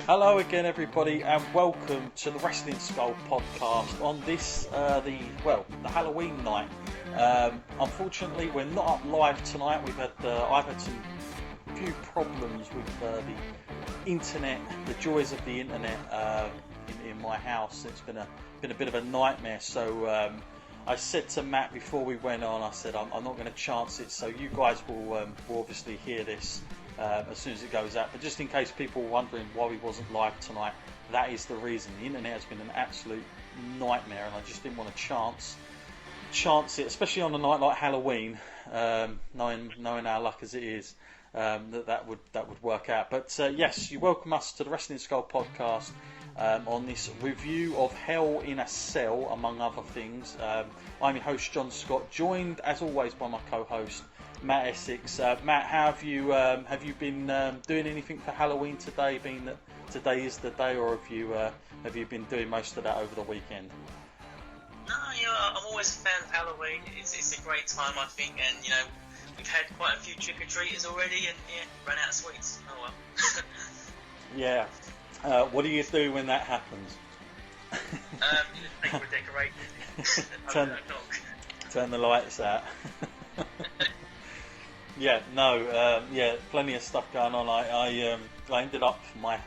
Hello again, everybody, and welcome to the Wrestling Skull podcast on this, the Halloween night. Unfortunately, we're not up live tonight. I've had some few problems with the internet, the joys of the internet in my house. It's been a bit of a nightmare. So I said to Matt before we went on, I said I'm not going to chance it. So you guys will obviously hear this as soon as it goes out. But just in case people were wondering why we wasn't live tonight, that is the reason. The internet has been an absolute nightmare, and I just didn't want to chance it, especially on a night like Halloween, knowing our luck as it is, that would work out. But yes, you welcome us to the Wrestling Skull podcast on this review of Hell in a Cell, among other things. I'm your host John Scott, joined as always by my co-host Matt Essex. Matt, how have you been doing anything for Halloween today, being that today is the day, or have you been doing most of that over the weekend? No, I'm always a fan of Halloween. It's a great time, I think, and we've had quite a few trick-or-treaters already, and ran out of sweets. Oh well. Yeah. What do you do when that happens? People decorate. Turn the lights out. Plenty of stuff going on. I ended up for my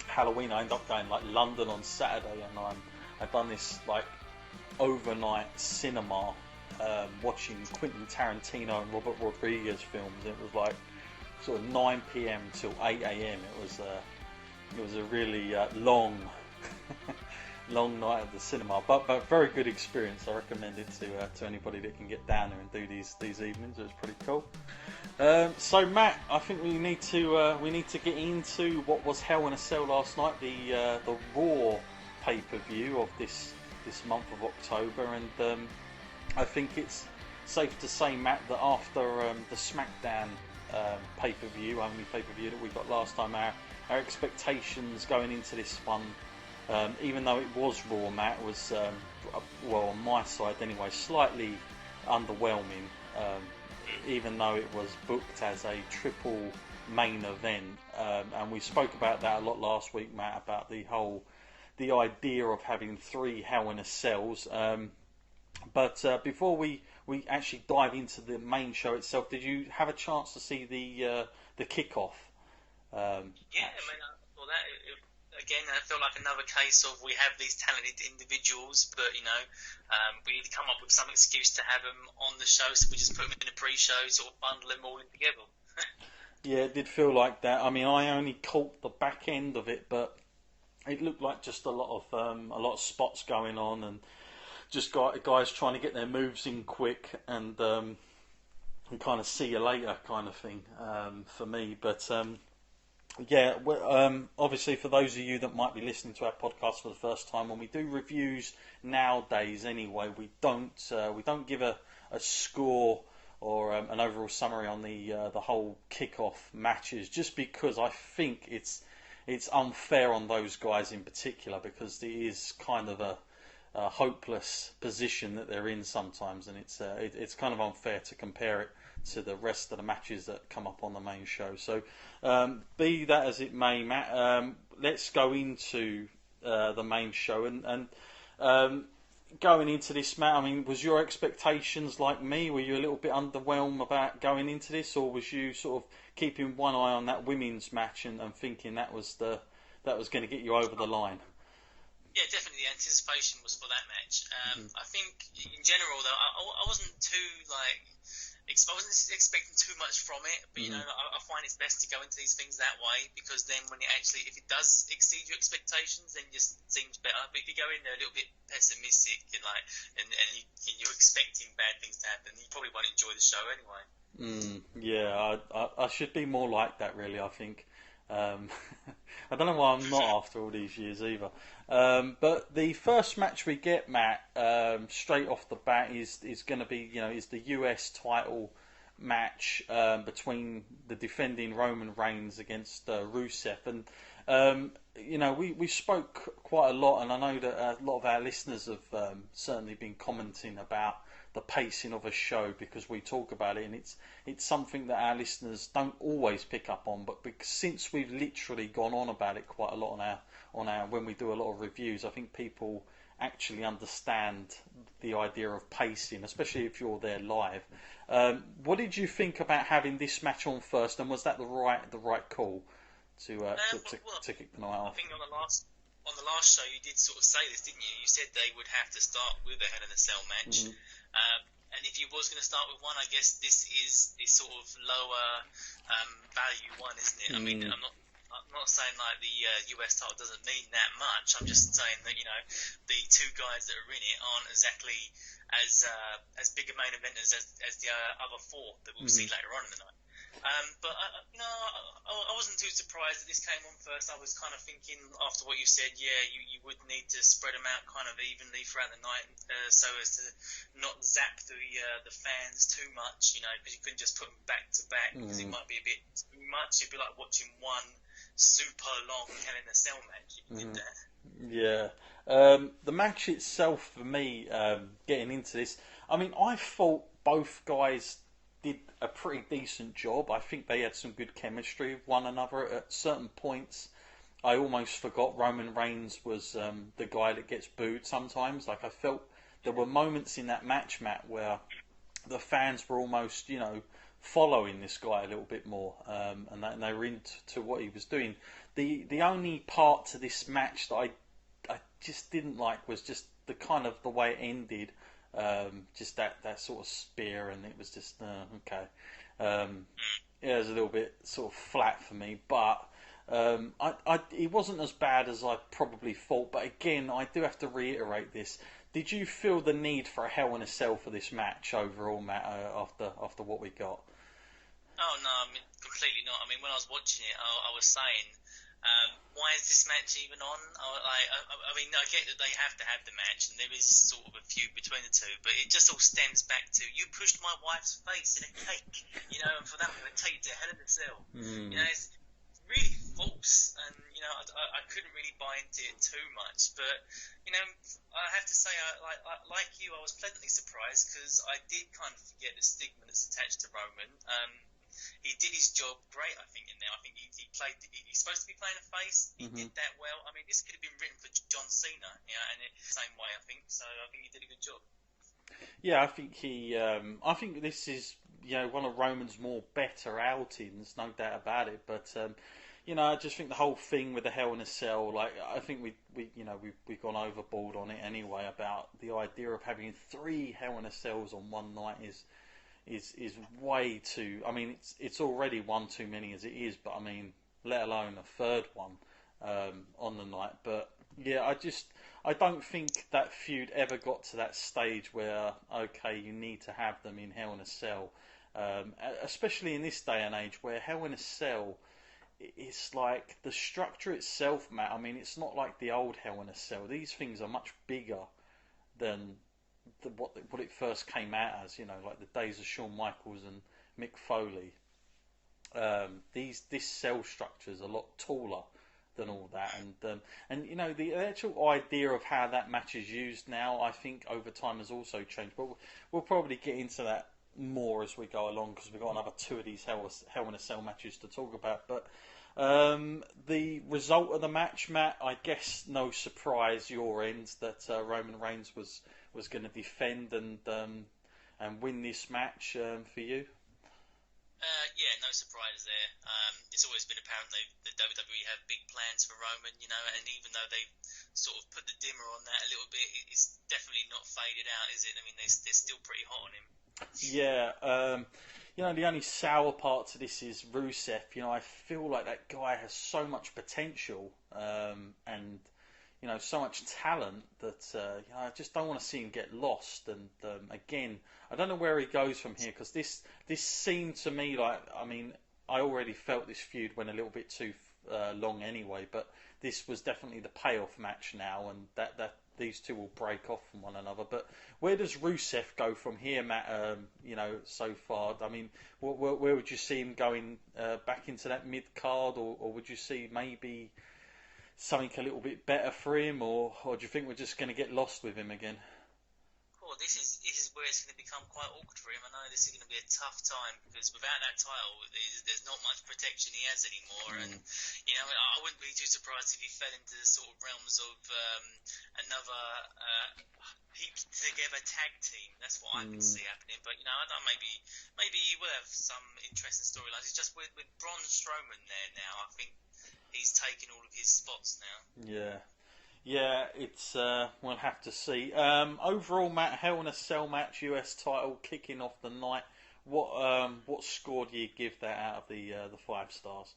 Halloween. I ended up going like London on Saturday, and I've done this like overnight cinema, watching Quentin Tarantino and Robert Rodriguez films. It was like sort of 9 p.m. till 8 a.m. It was a really long night at the cinema, but very good experience. I recommend it to anybody that can get down there and do these evenings. It was pretty cool. So Matt, I think we need to get into what was Hell in a Cell last night, the Raw pay-per-view of this month of October, and I think it's safe to say, Matt, that after the SmackDown pay-per-view, only pay-per-view that we got last time, our expectations going into this one, even though it was Raw, Matt, was, on my side anyway, slightly underwhelming, even though it was booked as a triple main event. And we spoke about that a lot last week, Matt, about the idea of having 3 Hell in a Cells. But before we actually dive into the main show itself, did you have a chance to see the kickoff? I thought that again, I feel like another case of we have these talented individuals, but we need to come up with some excuse to have them on the show, so we just put them in the pre-show, sort of bundle them all in together. Yeah, it did feel like that. I mean, I only caught the back end of it, but it looked like just a lot of spots going on, and just guys trying to get their moves in quick, and kind of see you later kind of thing for me. But obviously for those of you that might be listening to our podcast for the first time, when we do reviews nowadays anyway, we don't give a score or an overall summary on the whole kickoff matches, just because I think it's unfair on those guys in particular, because it is kind of a hopeless position that they're in sometimes, and it's kind of unfair to compare it to the rest of the matches that come up on the main show. So be that as it may, Matt, let's go into the main show, and going into this, Matt, I mean, was your expectations like me? Were you a little bit underwhelmed about going into this, or was you sort of keeping one eye on that women's match and thinking that was going to get you over the line? Yeah, definitely. The anticipation was for that match. I think in general, though, I wasn't too I wasn't expecting too much from it, but I find it's best to go into these things that way, because then when if it does exceed your expectations, then it just seems better. But if you go in there a little bit pessimistic and you're expecting bad things to happen, you probably won't enjoy the show anyway. I should be more like that, really, I think. I don't know why I'm not after all these years either. But the first match we get, Matt, straight off the bat is going to be, is the US title match between the defending Roman Reigns against Rusev. And We spoke quite a lot, and I know that a lot of our listeners have certainly been commenting about the pacing of a show because we talk about it, and it's something that our listeners don't always pick up on. But because, since we've literally gone on about it quite a lot on our when we do a lot of reviews, I think people actually understand the idea of pacing, especially if you're there live. What did you think about having this match on first, and was that the right call to kick the night off? I think on the last show you did sort of say this, didn't you? You said they would have to start with a Hell in a Cell match. And if you was going to start with one, I guess this is the sort of lower value one, isn't it? I mean, I'm not saying like the US title doesn't mean that much. I'm just saying that the two guys that are in it aren't exactly as big a main eventers as the other four that we'll see later on in the night. But I wasn't too surprised that this came on first. I was kind of thinking after what you said, you would need to spread them out kind of evenly throughout the night, so as to not zap the fans too much, because you couldn't just put them back to back because it might be a bit too much. It'd be like watching one super long Hell in a Cell match if you did that. Yeah. The match itself for me, getting into this, I mean, I thought both guys did a pretty decent job. I think they had some good chemistry with one another. At certain points, I almost forgot Roman Reigns was the guy that gets booed sometimes. Like, I felt there were moments in that match, Matt, where the fans were almost, following this guy a little bit more, and they were into what he was doing. The only part to this match that I just didn't like was just the kind of the way it ended. Just that sort of spear, and it was just okay. It was a little bit sort of flat for me, but it wasn't as bad as I probably thought. But again, I do have to reiterate this. Did you feel the need for a Hell in a Cell for this match overall, Matt? After what we got? Oh no, I mean completely not. I mean, when I was watching it, I was saying, why is this match even on? I mean, I get that they have to have the match, and there is sort of a feud between the two, but it just all stems back to, you pushed my wife's face in a cake, and for that I'm going to take you to Hell in a Cell. It's really false, and I couldn't really buy into it too much, but I have to say, like you, I was pleasantly surprised because I did kind of forget the stigma that's attached to Roman. He did his job great, I think, in there. I think he played. He's supposed to be playing a face. He did that well. I mean, this could have been written for John Cena, and in the same way, I think. So I think he did a good job. Yeah, I think I think this is one of Roman's more better outings, no doubt about it. But I just think the whole thing with the Hell in a Cell, like, I think we've gone overboard on it anyway about the idea of having 3 Hell in a Cells on one night is way too. I mean, it's already one too many as it is, but I mean, let alone a third one on the night. But yeah, I don't think that feud ever got to that stage where you need to have them in Hell in a Cell, especially in this day and age where Hell in a Cell, it's like the structure itself, Matt. I mean, it's not like the old Hell in a Cell. These things are much bigger than what it first came out as, like the days of Shawn Michaels and Mick Foley. This cell structure is a lot taller than all that, and the actual idea of how that match is used now, I think over time has also changed. But we'll probably get into that more as we go along because we've got another 2 of these Hell in a Cell matches to talk about. But the result of the match, Matt, I guess no surprise your end that Roman Reigns was going to defend and win this match for you. Yeah, no surprise there. It's always been apparent the WWE have big plans for Roman, and even though they sort of put the dimmer on that a little bit, it's definitely not faded out, is it? I mean, they're still pretty hot on him. Yeah, the only sour part to this is Rusev. I feel like that guy has so much potential and so much talent that I just don't want to see him get lost. And again, I don't know where he goes from here because this seemed to me like, I mean, I already felt this feud went a little bit too long anyway, but this was definitely the payoff match now, and that these two will break off from one another. But where does Rusev go from here, Matt? So far, I mean, where would you see him going back into that mid card, or would you see maybe something a little bit better for him, or do you think we're just going to get lost with him again? Well, this is where it's going to become quite awkward for him. I know this is going to be a tough time because without that title, there's not much protection he has anymore. And I wouldn't be too surprised if he fell into the sort of realms of another heap together tag team. That's what I can see happening. But I don't. Maybe he will have some interesting storylines. It's just with Braun Strowman there now. I think he's taking all of his spots now. Yeah. Yeah, it's we'll have to see. Overall, Matt, Hell in a Cell match, US title, kicking off the night. What score do you give that out of the 5 stars?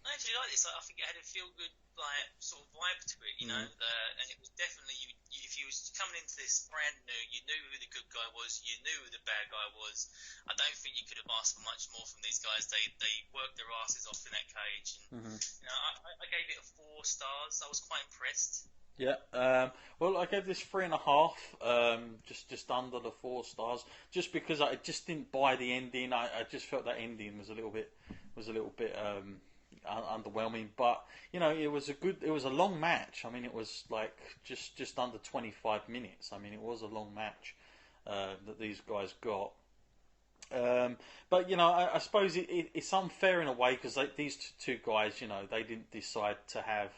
I actually like this. I think it had a feel good sort of vibe to it, and it was definitely if you was coming into this brand new, you knew who the good guy was, you knew who the bad guy was. I don't think you could have asked for much more from these guys. They worked their asses off in that cage, and I gave it a 4 stars. I was quite impressed. Yeah, well, I gave this 3.5, just under the 4 stars, just because I just didn't buy the ending. I just felt that ending was a little bit underwhelming, but it was a long match. I mean, it was like just under 25 minutes. I mean, it was a long match that these guys got. But I suppose it's unfair in a way because these two guys, they didn't decide to have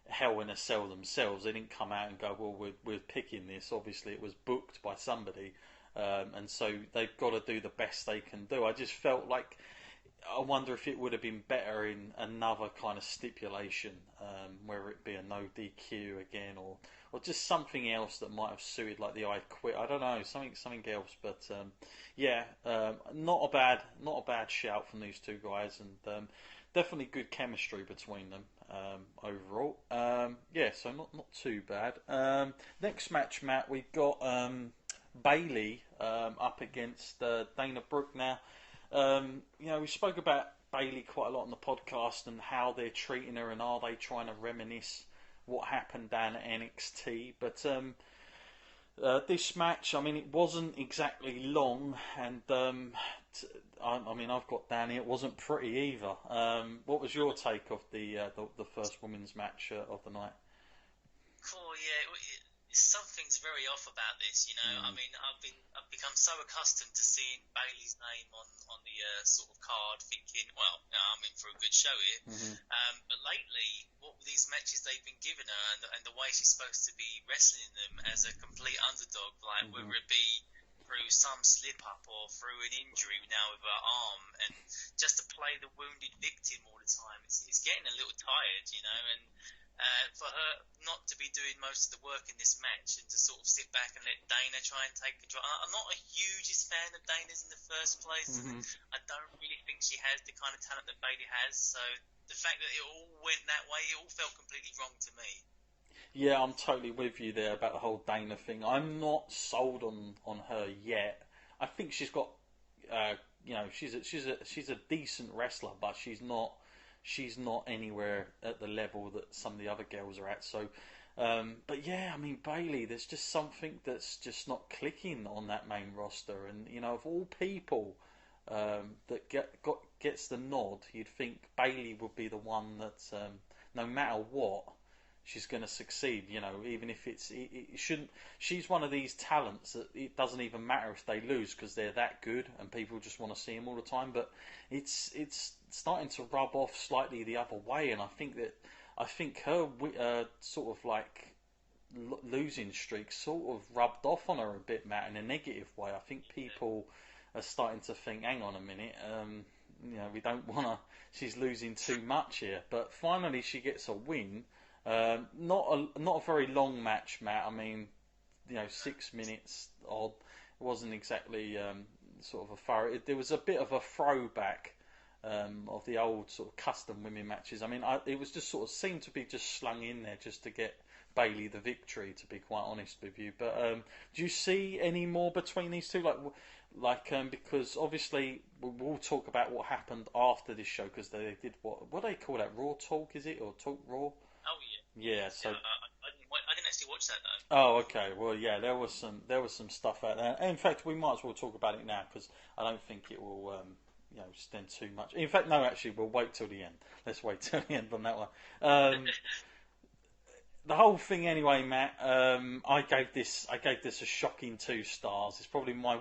Hell in a Cell themselves. They didn't come out and go, well, we're picking this. Obviously, it was booked by somebody, and so they've got to do the best they can do. I just felt like, I wonder if it would have been better in another kind of stipulation, whether it be a no DQ again, or just something else that might have suited, like the I Quit. I don't know, something else. But not a bad shout from these two guys, and definitely good chemistry between them overall. So not too bad. Next match, Matt, we've got Bayley up against Dana Brooke now. We spoke about Bayley quite a lot on the podcast and how they're treating her, and are they trying to reminisce what happened down at NXT. But this match, I mean, it wasn't exactly long, and I've got down here, it wasn't pretty either. What was your take of the first women's match of the night? Cool, something's very off about this, I mean, I've become so accustomed to seeing Bayley's name on the sort of card, thinking, well, I'm in for a good show here. But lately, what these matches they've been giving her, and the way she's supposed to be wrestling them as a complete underdog, whether it be through some slip up or through an injury now with her arm, and just to play the wounded victim all the time, it's getting a little tired, and for her not to be doing most of the work in this match and to sort of sit back and let Dana try and take control. I'm not a hugest fan of Dana's in the first place. I don't really think she has the kind of talent that Bayley has. So the fact that it all went that way, it all felt completely wrong to me. Yeah, I'm totally with you there about the whole Dana thing. I'm not sold on her yet. I think she's got, she's a decent wrestler, but she's not anywhere at the level that some of the other girls are at. So, but yeah, I mean, Bayley, there's just something that's just not clicking on that main roster. And of all people that gets the nod, you'd think Bayley would be the one that, no matter what, she's going to succeed. Even if it shouldn't. She's one of these talents that it doesn't even matter if they lose because they're that good and people just want to see them all the time. But it's starting to rub off slightly the other way, and I think her sort of like losing streak sort of rubbed off on her a bit, Matt, in a negative way. I think people are starting to think, hang on a minute, we don't want to. She's losing too much here, but finally she gets a win. Not a very long match, Matt. I mean, 6 minutes odd. It wasn't exactly sort of a thorough. There was a bit of a throwback of the old sort of custom women matches. I mean, it was just sort of seemed to be just slung in there just to get Bayley the victory, to be quite honest with you. But do you see any more between these two? Because obviously we'll talk about what happened after this show, because they did what do they call that? Raw Talk, is it, or Talk Raw? Oh yeah. Yeah. So I didn't actually watch that though. Oh, okay. Well, yeah, there was some stuff out there. In fact, we might as well talk about it now because I don't think it will extend too much. In fact, no, actually, we'll wait till the end. Let's wait till the end on that one. the whole thing anyway, Matt. I gave this a shocking 2 stars. It's probably my